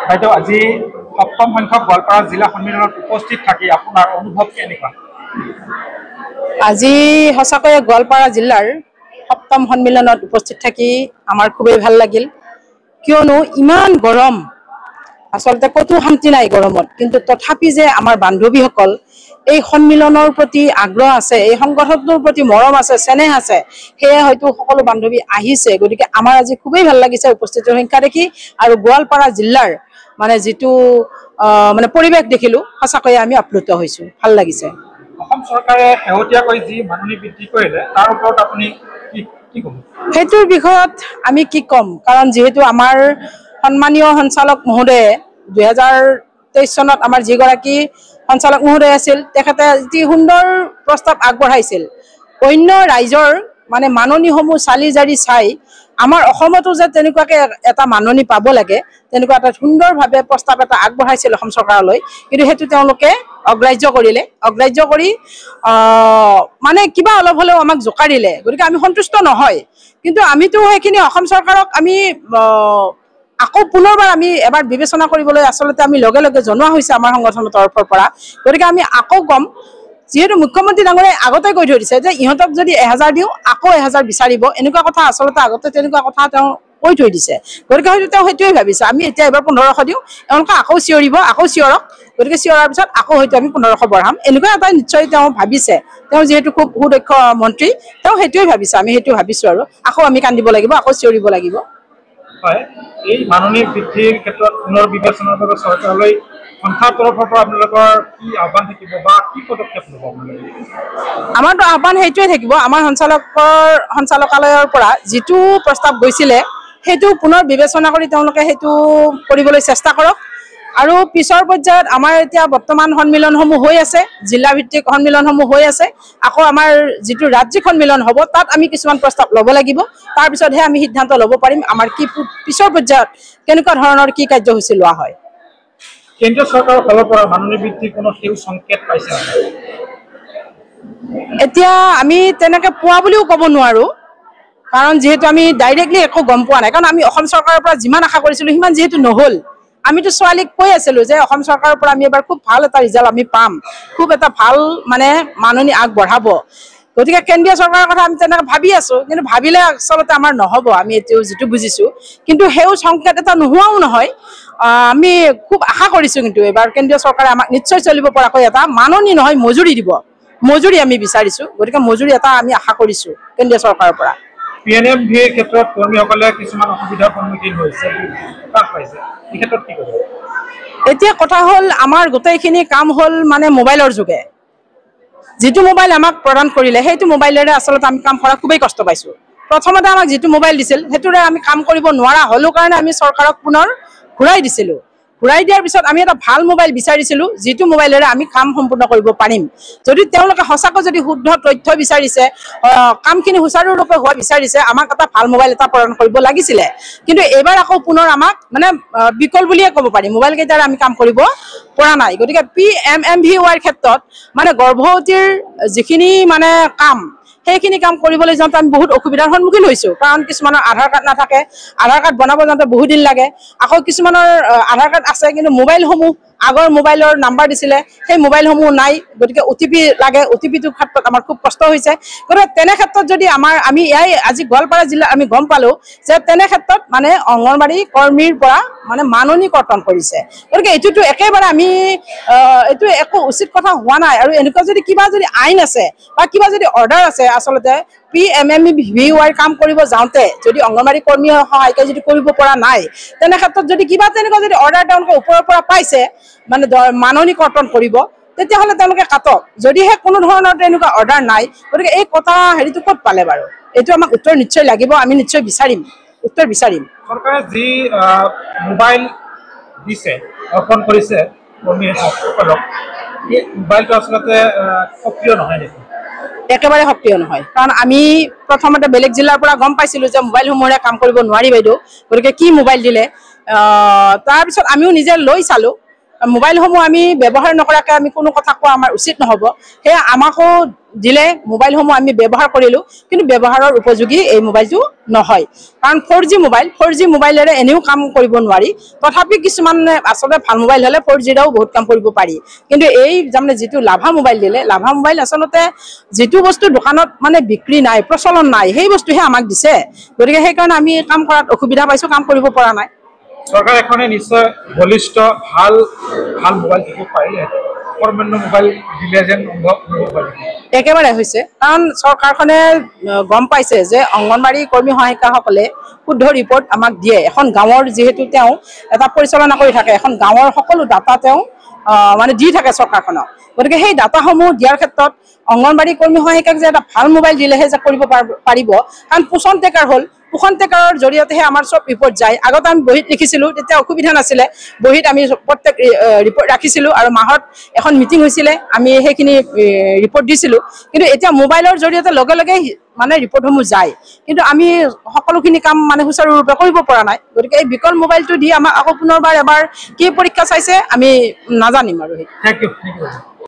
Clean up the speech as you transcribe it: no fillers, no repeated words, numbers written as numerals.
বাইদেউ আজি সপ্তম সংখ্যক গোৱালপাৰা জিলা সন্মিলনত উপস্থিত থাকি আপোনাৰ অনুভৱ কেনেকুৱা? আজি সঁচাকৈ গোৱালপাৰা জিলাৰ সপ্তম সন্মিলনত উপস্থিত থাকি আমাৰ খুবেই ভাল লাগিল, কিয়নো ইমান গৰম, আচলতে ক'তো শান্তি নাই গৰমত, কিন্তু তথাপি যে আমাৰ বান্ধৱীসকল এই সন্মিলনৰ প্ৰতি আগ্ৰহ আছে, এই সংগঠনটোৰ প্ৰতি মৰম আছে, চেনেহ আছে, সেয়ে হয়তো সকলো বান্ধৱী আহিছে। গতিকে আমাৰ আজি খুবেই ভাল লাগিছে উপস্থিতিৰ সংখ্যা দেখি, আৰু গোৱালপাৰা জিলাৰ মানে যিটো মানে পৰিৱেশ দেখিলো, সঁচাকৈয়ে আমি আপ্লুত হৈছোঁ, ভাল লাগিছে। অসম চৰকাৰে শেহতীয়াকৈ যি মাননি বৃদ্ধি কৰিলে তাৰ ওপৰত আপুনি কি ক'ব? সেইটোৰ বিষয়ত আমি কি ক'ম, কাৰণ যিহেতু আমাৰ সন্মানীয় সঞ্চালক মহোদয়ে 2023 চনত আমাৰ যিগৰাকী সঞ্চালক মহোদয় আছিল, তেখেতে অতি সুন্দৰ প্ৰস্তাৱ আগবঢ়াইছিল। অন্য ৰাইজৰ মানে মাননিসমূহ চালি জাৰি চাই আমাৰ অসমতো যে তেনেকুৱাকৈ এটা মাননি পাব লাগে, তেনেকুৱা এটা সুন্দৰভাৱে প্ৰস্তাৱ এটা আগবঢ়াইছিল অসম চৰকাৰলৈ, কিন্তু সেইটো তেওঁলোকে অগ্ৰাহ্য কৰিলে। অগ্ৰাহ্য কৰি মানে কিবা অলপ হ'লেও আমাক জোকাৰিলে, গতিকে আমি সন্তুষ্ট নহয়। কিন্তু আমিতো সেইখিনি অসম চৰকাৰক আমি আকৌ পুনৰবাৰ আমি এবাৰ বিবেচনা কৰিবলৈ আচলতে আমি লগে লগে জনোৱা হৈছে আমাৰ সংগঠনৰ তৰফৰ পৰা। গতিকে আমি আকৌ ক'ম, যিহেতু মুখ্যমন্ত্ৰী ডাঙৰীয়াই আগতে কৈ থৈ দিছে যে ইহঁতক যদি 1000 দিওঁ আকৌ 1000 বিচাৰিব, এনেকুৱা কথা আচলতে আগতে তেনেকুৱা কথা তেওঁ কৈ থৈ দিছে। গতিকে হয়তো তেওঁ সেইটোৱে ভাবিছে, আমি এতিয়া এবাৰ 1500 দিওঁ, এওঁলোকে আকৌ চিঞৰিব, আকৌ চিঞৰক, গতিকে চিঞৰাৰ পিছত আকৌ হয়তো আমি 1500 বঢ়াম, এনেকুৱা এটা নিশ্চয় তেওঁ ভাবিছে। তেওঁ যিহেতু খুব সুদক্ষ মন্ত্ৰী, তেওঁ সেইটোৱে ভাবিছে, আমি সেইটো ভাবিছোঁ, আৰু আকৌ আমি কান্দিব লাগিব, আকৌ চিঞৰিব লাগিব। হয়, এই মাননি বৃদ্ধিৰ ক্ষেত্ৰত পুনৰ বিবেচনাৰ বাবে চৰকাৰলৈ সন্থাৰ তৰফৰ পৰা আপোনালোকৰ কি আহ্বান থাকিব বা কি পদক্ষেপ ল'ব? আমাৰতো আহ্বান সেইটোৱে থাকিব, আমাৰ সঞ্চালকালয়ৰ পৰা যিটো প্ৰস্তাৱ গৈছিলে সেইটো পুনৰ বিবেচনা কৰি তেওঁলোকে সেইটো কৰিবলৈ চেষ্টা কৰক। আৰু পিছৰ পৰ্যায়ত আমাৰ এতিয়া বৰ্তমান সন্মিলনসমূহ হৈ আছে, জিলাভিত্তিক সন্মিলনসমূহ হৈ আছে, আকৌ আমাৰ যিটো ৰাজ্যিক সন্মিলন হ'ব তাত আমি কিছুমান প্ৰস্তাৱ ল'ব লাগিব, তাৰপিছতহে আমি সিদ্ধান্ত ল'ব পাৰিম আমাৰ কি পিছৰ পৰ্যায়ত কেনেকুৱা ধৰণৰ কি কাৰ্যসূচী লোৱা হয়। কেন্দ্ৰীয় চৰকাৰৰ ফালৰ পৰা মাননি বৃদ্ধিৰ কোনো সেউজ সংকেত পাইছে? এতিয়া আমি তেনেকৈ পোৱা বুলিও ক'ব নোৱাৰোঁ, কাৰণ যিহেতু আমি ডাইৰেক্টলি একো গম পোৱা নাই, কাৰণ আমি অসম চৰকাৰৰ পৰা যিমান আশা কৰিছিলোঁ সিমান যিহেতু নহ'ল। আমিতো ছোৱালীক কৈ আছিলোঁ যে অসম চৰকাৰৰ পৰা আমি এবাৰ খুব ভাল এটা ৰিজাল্ট আমি পাম, খুব এটা ভাল মানে মাননি আগবঢ়াব। গতিকে কেন্দ্ৰীয় চৰকাৰৰ কথা আমি তেনেকৈ ভাবি আছোঁ, কিন্তু ভাবিলে আচলতে আমাৰ নহ'ব, আমি এইটো যিটো বুজিছোঁ। কিন্তু সেউজ সংকেত এটা নোহোৱাও নহয়, আমি খুব আশা কৰিছোঁ, কিন্তু এইবাৰ কেন্দ্ৰীয় চৰকাৰে আমাক নিশ্চয় চলিব পৰাকৈ এটা মাননি নহয় মজুৰি দিব, মজুৰি আমি বিচাৰিছোঁ। গতিকে মজুৰি এটা আমি আশা কৰিছোঁ কেন্দ্ৰীয় চৰকাৰৰ পৰা। PNMVৰ ক্ষেত্ৰত কৰ্মীসকলে কিছুমান অসুবিধাৰ সন্মুখীন হৈছে, হ্ৰাস পাইছে, এই ক্ষেত্ৰত কি কৰিব? এতিয়া কথা হ'ল আমাৰ গোটেইখিনি কাম হ'ল মানে মোবাইলৰ যোগে। যিটো মোবাইল আমাক প্ৰদান কৰিলে সেইটো মোবাইলেৰে আচলতে আমি কাম কৰা খুবেই কষ্ট পাইছোঁ। প্ৰথমতে আমাক যিটো মোবাইল দিছিল সেইটোৰে আমি কাম কৰিব নোৱাৰা হ'লো কাৰণে আমি চৰকাৰক পুনৰ ঘূৰাই দিছিলোঁ। ঘূৰাই দিয়াৰ পিছত আমি এটা ভাল মোবাইল বিচাৰিছিলোঁ, যিটো মোবাইলেৰে আমি কাম সম্পূৰ্ণ কৰিব পাৰিম। যদি তেওঁলোকে সঁচাকৈ যদি শুদ্ধ তথ্য বিচাৰিছে, কামখিনি সুচাৰুৰূপে হোৱা বিচাৰিছে, আমাক এটা ভাল মোবাইল এটা প্ৰদান কৰিব লাগিছিলে। কিন্তু এইবাৰ আকৌ পুনৰ আমাক মানে বিকল বুলিয়ে ক'ব পাৰি, মোবাইল কেইটাৰে আমি কাম কৰিব পৰা নাই। গতিকে PMMVY ক্ষেত্ৰত মানে গৰ্ভৱতীৰ যিখিনি মানে কাম, সেইখিনি কাম কৰিবলৈ যাওঁতে আমি বহুত অসুবিধাৰ সন্মুখীন হৈছোঁ। কাৰণ কিছুমানৰ আধাৰ কাৰ্ড নাথাকে, আধাৰ কাৰ্ড বনাব যাওঁতে বহুত দিন লাগে। আকৌ কিছুমানৰ আধাৰ কাৰ্ড আছে কিন্তু মোবাইলসমূহ আগৰ মোবাইলৰ নাম্বাৰ দিছিলে, সেই মোবাইলসমূহ নাই। গতিকে OTP লাগে, OTPটোৰ ক্ষেত্ৰত আমাৰ খুব কষ্ট হৈছে। গতিকে তেনে ক্ষেত্ৰত যদি আমি আজি গোৱালপাৰা জিলাত আমি গম পালোঁ যে তেনে ক্ষেত্ৰত মানে অংগনবাড়ী কৰ্মীৰ পৰা মানে মাননি কৰ্তন কৰিছে। গতিকে এইটোতো একেবাৰে আমি এইটো একো উচিত কথা হোৱা নাই। আৰু এনেকুৱা যদি কিবা যদি আইন আছে বা কিবা যদি অৰ্ডাৰ আছে, আচলতে PMMVY কাম কৰিব যাওঁতে যদি অংগনবাড়ী কৰ্মী সহায়িকা যদি কৰিব পৰা নাই, তেনে ক্ষেত্ৰত যদি কিবা তেনেকুৱা যদি অৰ্ডাৰ তেওঁলোকে ওপৰৰ পৰা পাইছে মানে মাননি কৰ্তন কৰিব, তেতিয়াহ'লে তেওঁলোকে কাটক। যদিহে কোনো ধৰণৰ তেনেকুৱা অৰ্ডাৰ নাই, গতিকে এই কটা হেৰিটো ক'ত পালে বাৰু? এইটো আমাক উত্তৰ নিশ্চয় লাগিব, আমি নিশ্চয় বিচাৰিম, উত্তৰ বিচাৰিম। চৰকাৰে যি মোবাইল দিছে, অৰ্পণ কৰিছে কৰ্মীসকলক, এই মোবাইলটো আচলতে সক্ৰিয় নহয় নেকি? একেবাৰে সক্ৰিয় নহয়, কাৰণ আমি প্ৰথমতে বেলেগ জিলাৰ পৰা গম পাইছিলোঁ যে মোবাইলসমূহেৰে কাম কৰিব নোৱাৰি বাইদেউ, গতিকে কি মোবাইল দিলে। তাৰপিছত আমিও নিজে লৈ চালোঁ, মোবাইলসমূহ আমি ব্যৱহাৰ নকৰাকৈ আমি কোনো কথা কোৱা আমাৰ উচিত নহ'ব। সেয়া আমাকো দিলে মোবাইলসমূহ আমি ব্যৱহাৰ কৰিলোঁ, কিন্তু ব্যৱহাৰৰ উপযোগী এই মোবাইলটো নহয়। কাৰণ 4G মোবাইলেৰে এনেও কাম কৰিব নোৱাৰি। তথাপি কিছুমান আচলতে ভাল মোবাইল হ'লে 4Gৰেও বহুত কাম কৰিব পাৰি। কিন্তু এই তাৰমানে যিটো লাভা মোবাইল দিলে, লাভা মোবাইল আচলতে যিটো বস্তু দোকানত মানে বিক্ৰী নাই, প্ৰচলন নাই, সেই বস্তুহে আমাক দিছে। গতিকে সেইকাৰণে আমি কাম কৰাত অসুবিধা পাইছোঁ, কাম কৰিব পৰা নাই। চৰকাৰ এখনে নিশ্চয় বলিষ্ঠ ভাল মোবাইল দিব পাৰিলেহেঁতেন, কৰ্মন্য মোবাইল দিলে যেন অনুভৱ পাৰি। একেবাৰে হৈছে, কাৰণ চৰকাৰখনে গম পাইছে যে অংগনবাড়ী কৰ্মী সহায়িকাসকলে শুদ্ধ ৰিপৰ্ট আমাক দিয়ে। এখন গাঁৱৰ যিহেতু তেওঁ এটা পৰিচালনা কৰি থাকে, এখন গাঁৱৰ সকলো ডাটা তেওঁ মানে দি থাকে চৰকাৰখনক। গতিকে সেই ডাটাসমূহ দিয়াৰ ক্ষেত্ৰত অংগনবাড়ী কৰ্মী সহায়িকাক যে এটা ভাল মোবাইল দিলেহে যে কৰিব পাৰিব, কাৰণ পোষণ টেকাৰ হ'ল, পোষণ টেকাৰৰ জৰিয়তেহে আমাৰ চব ৰিপৰ্ট যায়। আগতে আমি বহীত লিখিছিলোঁ, তেতিয়া অসুবিধা নাছিলে, বহীত আমি প্ৰত্যেক ৰিপৰ্ট ৰাখিছিলোঁ আৰু মাহত এখন মিটিং হৈছিলে, আমি সেইখিনি ৰিপৰ্ট দিছিলোঁ। কিন্তু এতিয়া মোবাইলৰ জৰিয়তে লগে লগে মানে ৰিপৰ্টসমূহ যায়, কিন্তু আমি সকলোখিনি কাম মানে সুচাৰুৰূপে কৰিব পৰা নাই। গতিকে এই বিকল মোবাইলটো দি আমাক আকৌ পুনৰবাৰ এবাৰ কি পৰীক্ষা চাইছে আমি নাজানিম আৰু। Thank U.